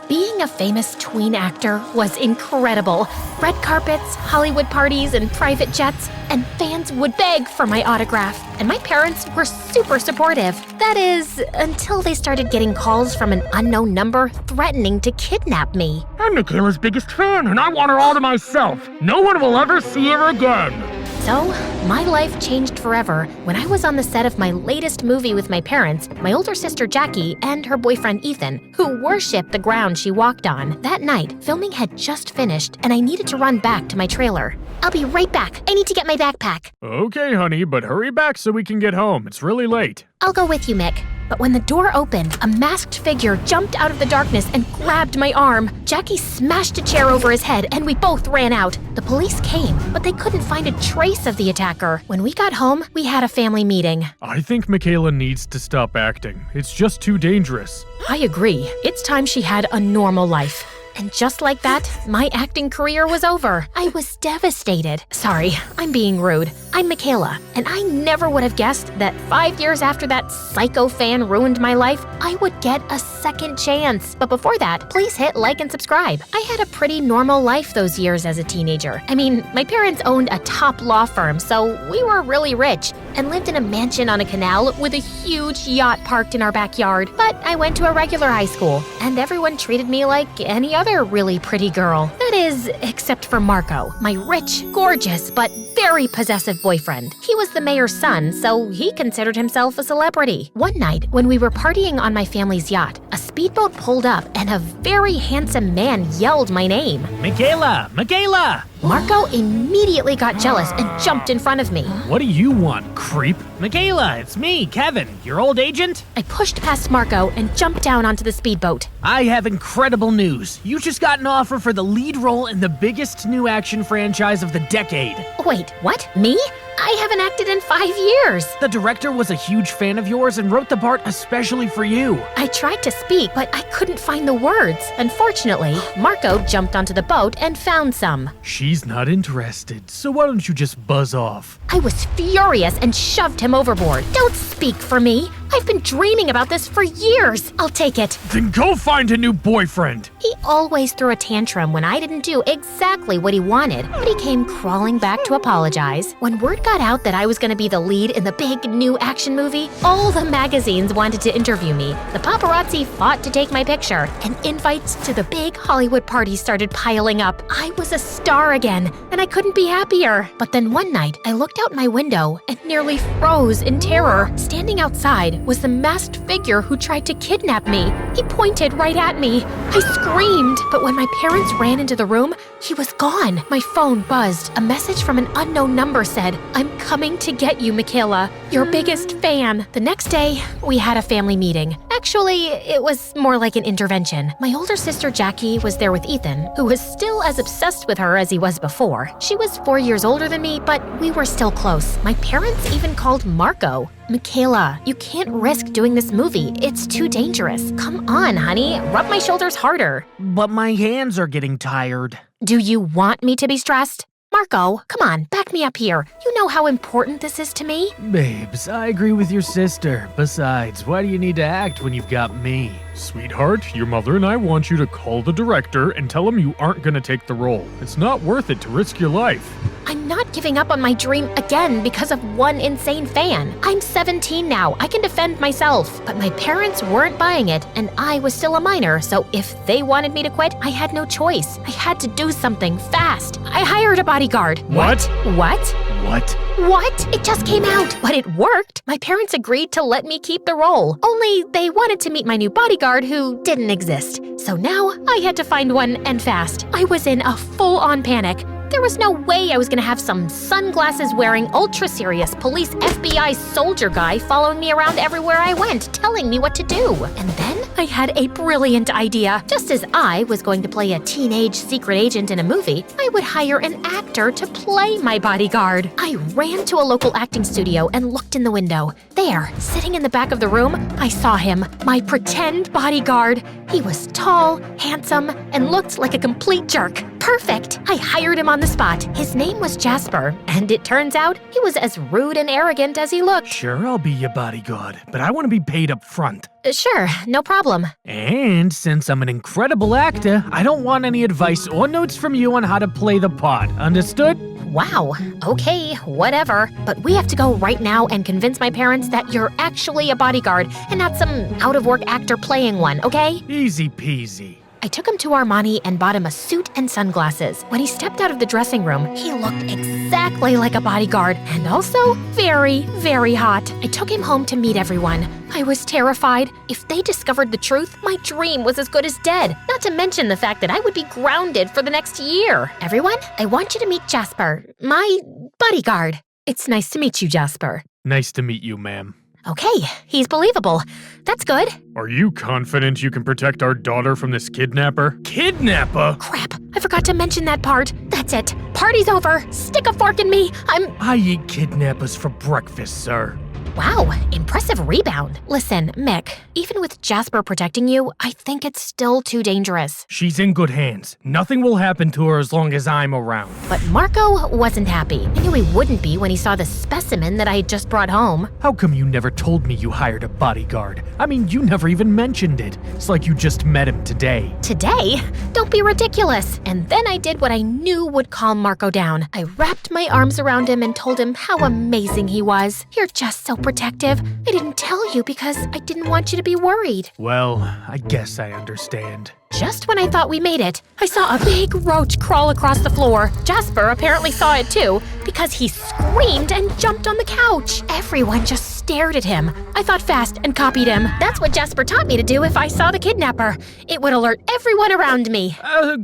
Being a famous tween actor was incredible. Red carpets, Hollywood parties, and private jets, and fans would beg for my autograph. And my parents were super supportive. That is, until they started getting calls from an unknown number threatening to kidnap me. I'm Michaela's biggest fan, and I want her all to myself. No one will ever see her again. So, my life changed forever when I was on the set of my latest movie with my parents, my older sister Jackie, and her boyfriend Ethan, who worshipped the ground she walked on. That night, filming had just finished, and I needed to run back to my trailer. I'll be right back. I need to get my backpack. Okay, honey, but hurry back so we can get home. It's really late. I'll go with you, Mick. But when the door opened, a masked figure jumped out of the darkness and grabbed my arm. Jackie smashed a chair over his head, and we both ran out. The police came, but they couldn't find a trace of the attacker. When we got home, we had a family meeting. I think Michaela needs to stop acting. It's just too dangerous. I agree. It's time she had a normal life. And just like that, my acting career was over. I was devastated. Sorry, I'm being rude. I'm Michaela, and I never would have guessed that 5 years after that psycho fan ruined my life, I would get a second chance. But before that, please hit like and subscribe. I had a pretty normal life those years as a teenager. I mean, my parents owned a top law firm, so we were really rich and lived in a mansion on a canal with a huge yacht parked in our backyard. But I went to a regular high school, and everyone treated me like any other really pretty girl. That is, except for Marco, my rich, gorgeous, but very possessive boyfriend. He was the mayor's son, so he considered himself a celebrity. One night, when we were partying on my family's yacht, a speedboat pulled up and a very handsome man yelled my name. Michaela! Michaela! Marco immediately got jealous and jumped in front of me. What do you want, creep? Michaela, it's me, Kevin, your old agent. I pushed past Marco and jumped down onto the speedboat. I have incredible news. You just got an offer for the lead role in the biggest new action franchise of the decade. Wait, what? Me? I haven't acted in 5 years. The director was a huge fan of yours and wrote the part especially for you. I tried to speak, but I couldn't find the words. Unfortunately, Marco jumped onto the boat and found some. She's not interested, so why don't you just buzz off? I was furious and shoved him overboard. Don't speak for me. I've been dreaming about this for years. I'll take it. Then go find a new boyfriend. He always threw a tantrum when I didn't do exactly what he wanted, but he came crawling back to apologize. When word got out that I was going to be the lead in the big new action movie, all the magazines wanted to interview me. The paparazzi fought to take my picture, and invites to the big Hollywood party started piling up. I was a star again, and I couldn't be happier. But then one night, I looked out my window and nearly froze in terror. Standing outside was the masked figure who tried to kidnap me. He pointed right at me. I screamed, but when my parents ran into the room, he was gone. My phone buzzed. A message from an unknown number said, "I'm coming to get you, Michaela. Your biggest fan." The next day, we had a family meeting. Actually, it was more like an intervention. My older sister Jackie was there with Ethan, who was still as obsessed with her as he was before. She was 4 years older than me, but we were still close. My parents even called Marco. "Michaela, you can't risk doing this movie. It's too dangerous. Come on, honey. Rub my shoulders harder." But my hands are getting tired. Do you want me to be stressed? Marco, come on, back me up here. You know how important this is to me. Babes, I agree with your sister. Besides, why do you need to act when you've got me? Sweetheart, your mother and I want you to call the director and tell him you aren't going to take the role. It's not worth it to risk your life. I'm not giving up on my dream again because of one insane fan. I'm 17 now. I can defend myself. But my parents weren't buying it, and I was still a minor, so if they wanted me to quit, I had no choice. I had to do something fast. I hired a bodyguard. What? What? What? It just came out. But it worked. My parents agreed to let me keep the role. Only they wanted to meet my new bodyguard who didn't exist. So now I had to find one, and fast. I was in a full-on panic. There was no way I was gonna have some sunglasses-wearing, ultra-serious police FBI soldier guy following me around everywhere I went, telling me what to do. And then I had a brilliant idea. Just as I was going to play a teenage secret agent in a movie, I would hire an actor to play my bodyguard. I ran to a local acting studio and looked in the window. There, sitting in the back of the room, I saw him, my pretend bodyguard. He was tall, handsome, and looked like a complete jerk. Perfect! I hired him on the the spot. His name was Jasper, and it turns out he was as rude and arrogant as he looked. Sure, I'll be your bodyguard, but I want to be paid up front. Sure, no problem. And since I'm an incredible actor, I don't want any advice or notes from you on how to play the part. Understood? Wow, okay, whatever. But we have to go right now and convince my parents that you're actually a bodyguard and not some out-of-work actor playing one, okay? Easy peasy. I took him to Armani and bought him a suit and sunglasses. When he stepped out of the dressing room, he looked exactly like a bodyguard and also very, very hot. I took him home to meet everyone. I was terrified. If they discovered the truth, my dream was as good as dead. Not to mention the fact that I would be grounded for the next year. Everyone, I want you to meet Jasper, my bodyguard. It's nice to meet you, Jasper. Nice to meet you, ma'am. Okay, he's believable. That's good. Are you confident you can protect our daughter from this kidnapper? Kidnapper? Crap, I forgot to mention that part. That's it. Party's over. Stick a fork in me. I eat kidnappers for breakfast, sir. Wow, impressive rebound. Listen, Mick, even with Jasper protecting you, I think it's still too dangerous. She's in good hands. Nothing will happen to her as long as I'm around. But Marco wasn't happy. I knew he wouldn't be when he saw the specimen that I had just brought home. How come you never told me you hired a bodyguard? I mean, you never even mentioned it. It's like you just met him today. Today? Don't be ridiculous. And then I did what I knew would calm Marco down. I wrapped my arms around him and told him how amazing he was. You're just so protective. I didn't tell you because I didn't want you to be worried. Well, I guess I understand. Just when I thought we made it, I saw a big roach crawl across the floor. Jasper apparently saw it too, because he screamed and jumped on the couch. Everyone just stared at him. I thought fast and copied him. That's what Jasper taught me to do if I saw the kidnapper. It would alert everyone around me.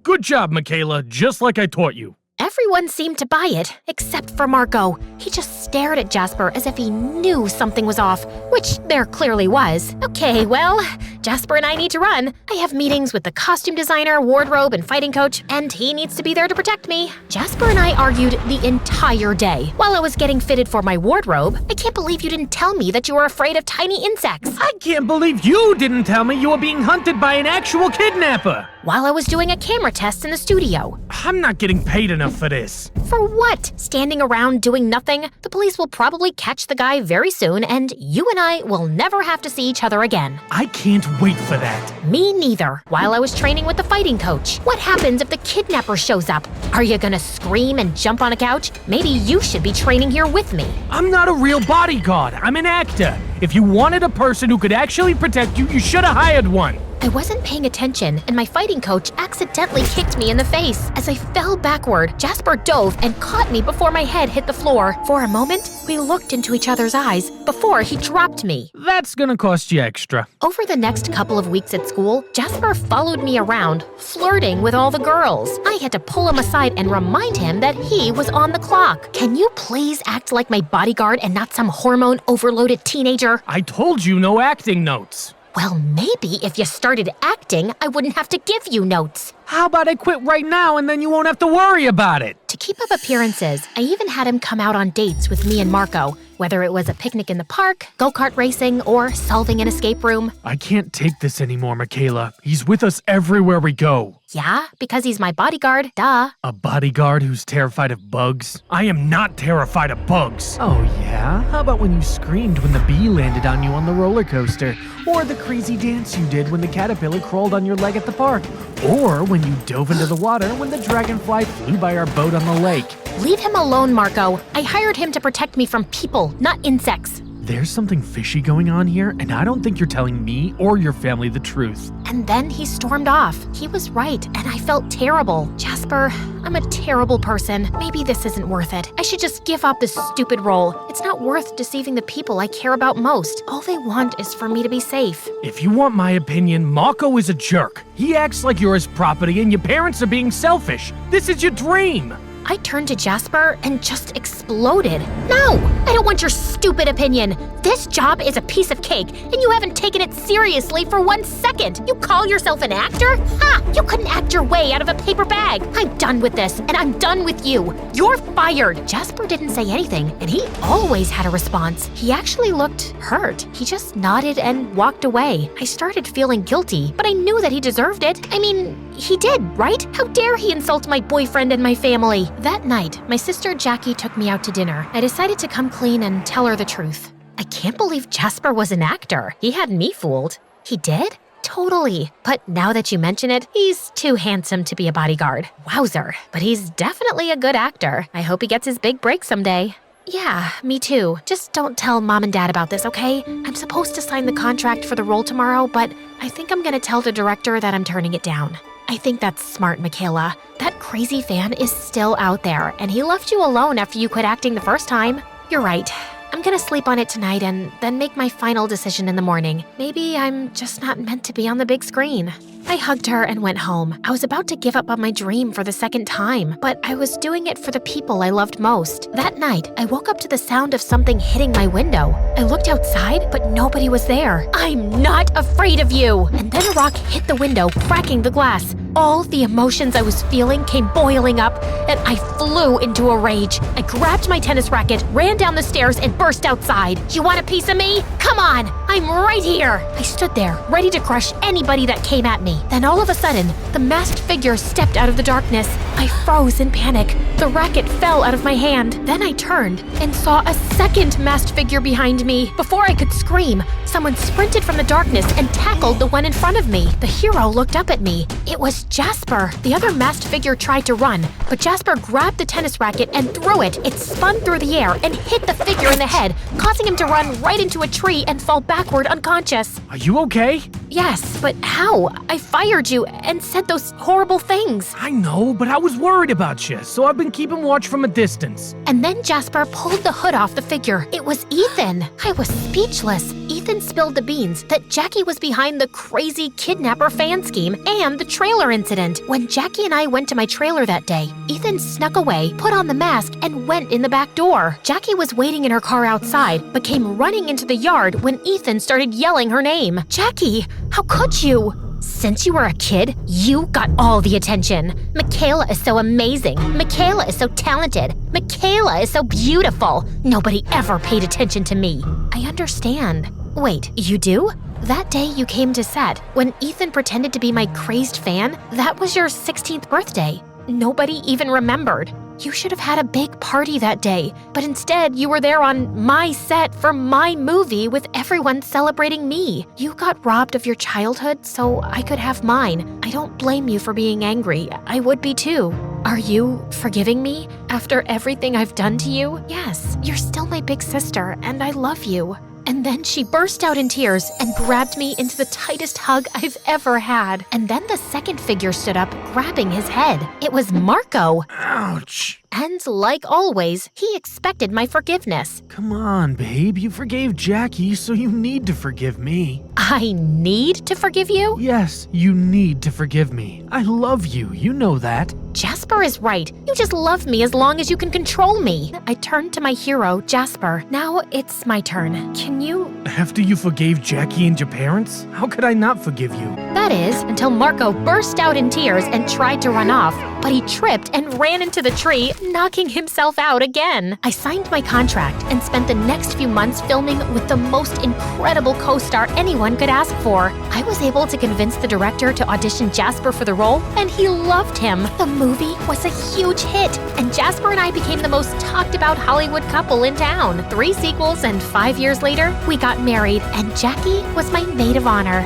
Good job, Michaela, just like I taught you. Everyone seemed to buy it, except for Marco. He just stared at Jasper as if he knew something was off, which there clearly was. Okay, well, Jasper and I need to run. I have meetings with the costume designer, wardrobe, and fighting coach, and he needs to be there to protect me. Jasper and I argued the entire day. While I was getting fitted for my wardrobe, I can't believe you didn't tell me that you were afraid of tiny insects. I can't believe you didn't tell me you were being hunted by an actual kidnapper. While I was doing a camera test in the studio. I'm not getting paid enough for this. For what? Standing around doing nothing? The police will probably catch the guy very soon, and you and I will never have to see each other again. I can't wait for that. Me neither. While I was training with the fighting coach. What happens if the kidnapper shows up? Are you gonna scream and jump on a couch? Maybe you should be training here with me. I'm not a real bodyguard. I'm an actor. If you wanted a person who could actually protect you, you should have hired one. I wasn't paying attention, and my fighting coach accidentally kicked me in the face. As I fell backward, Jasper dove and caught me before my head hit the floor. For a moment, we looked into each other's eyes before he dropped me. That's gonna cost you extra. Over the next couple of weeks at school, Jasper followed me around, flirting with all the girls. I had to pull him aside and remind him that he was on the clock. Can you please act like my bodyguard and not some hormone-overloaded teenager? I told you no acting notes. Well, maybe if you started acting, I wouldn't have to give you notes. How about I quit right now and then you won't have to worry about it? To keep up appearances, I even had him come out on dates with me and Marco, whether it was a picnic in the park, go-kart racing, or solving an escape room. I can't take this anymore, Michaela. He's with us everywhere we go. Yeah, because he's my bodyguard, duh. A bodyguard who's terrified of bugs? I am not terrified of bugs. Oh yeah? How about when you screamed when the bee landed on you on the roller coaster? Or the crazy dance you did when the caterpillar crawled on your leg at the park? Or when you dove into the water when the dragonfly flew by our boat on the lake? Leave him alone, Marco. I hired him to protect me from people, not insects. There's something fishy going on here, and I don't think you're telling me or your family the truth. And then he stormed off. He was right, and I felt terrible. Jasper, I'm a terrible person. Maybe this isn't worth it. I should just give up this stupid role. It's not worth deceiving the people I care about most. All they want is for me to be safe. If you want my opinion, Marco is a jerk. He acts like you're his property and your parents are being selfish. This is your dream. I turned to Jasper and just exploded. No, I don't want your stupid opinion. This job is a piece of cake, and you haven't taken it seriously for 1 second. You call yourself an actor? Ha! You couldn't act your way out of a paper bag. I'm done with this, and I'm done with you. You're fired. Jasper didn't say anything, and he always had a response. He actually looked hurt. He just nodded and walked away. I started feeling guilty, but I knew that he deserved it. I mean, he did, right? How dare he insult my boyfriend and my family? That night, my sister Jackie took me out to dinner. I decided to come clean and tell her the truth. I can't believe Jasper was an actor. He had me fooled. He did? Totally. But now that you mention it, he's too handsome to be a bodyguard. Wowzer. But he's definitely a good actor. I hope he gets his big break someday. Yeah, me too. Just don't tell Mom and Dad about this, okay? I'm supposed to sign the contract for the role tomorrow, but I think I'm gonna tell the director that I'm turning it down. I think that's smart, Michaela. That crazy fan is still out there, and he left you alone after you quit acting the first time. You're right. I'm gonna sleep on it tonight and then make my final decision in the morning. Maybe I'm just not meant to be on the big screen. I hugged her and went home. I was about to give up on my dream for the second time, but I was doing it for the people I loved most. That night, I woke up to the sound of something hitting my window. I looked outside, but nobody was there. I'm not afraid of you! And then a rock hit the window, cracking the glass. All the emotions I was feeling came boiling up, and I flew into a rage. I grabbed my tennis racket, ran down the stairs, and burst outside. You want a piece of me? Come on! I'm right here! I stood there, ready to crush anybody that came at me. Then all of a sudden, the masked figure stepped out of the darkness. I froze in panic. The racket fell out of my hand. Then I turned and saw a second masked figure behind me. Before I could scream, someone sprinted from the darkness and tackled the one in front of me. The hero looked up at me. It was Jasper. The other masked figure tried to run, but Jasper grabbed the tennis racket and threw it. It spun through the air and hit the figure in the head, causing him to run right into a tree and fall backward unconscious. Are you okay? Yes, but how? I fired you and said those horrible things. I know, but I was worried about you, so I've been keeping watch from a distance. And then Jasper pulled the hood off the figure. It was Ethan. I was speechless. Ethan spilled the beans that Jackie was behind the crazy kidnapper fan scheme and the trailer incident. When Jackie and I went to my trailer that day, Ethan snuck away, put on the mask, and went in the back door. Jackie was waiting in her car outside, but came running into the yard when Ethan started yelling her name. Jackie, how could you? Since you were a kid, you got all the attention. Michaela is so amazing. Michaela is so talented. Michaela is so beautiful. Nobody ever paid attention to me. I understand. Wait, you do? That day you came to set, when Ethan pretended to be my crazed fan, that was your 16th birthday. Nobody even remembered. You should have had a big party that day, but instead you were there on my set for my movie with everyone celebrating me. You got robbed of your childhood so I could have mine. I don't blame you for being angry. I would be too. Are you forgiving me after everything I've done to you? Yes, you're still my big sister and I love you. And then she burst out in tears and grabbed me into the tightest hug I've ever had. And then the second figure stood up, grabbing his head. It was Marco. Ouch. And like always, he expected my forgiveness. Come on, babe. You forgave Jackie, so you need to forgive me. I need to forgive you? Yes, you need to forgive me. I love you. You know that. Jasper is right. You just love me as long as you can control me. I turned to my hero, Jasper. Now it's my turn. Can you... After you forgave Jackie and your parents, how could I not forgive you? That is, until Marco burst out in tears and tried to run off, but he tripped and ran into the tree, knocking himself out again. I signed my contract and spent the next few months filming with the most incredible co-star anyone could ask for. I was able to convince the director to audition Jasper for the role, and he loved him. The movie was a huge hit, and Jasper and I became the most talked about Hollywood couple in town. 3 sequels, and 5 years later, we got married, and Jackie was my maid of honor.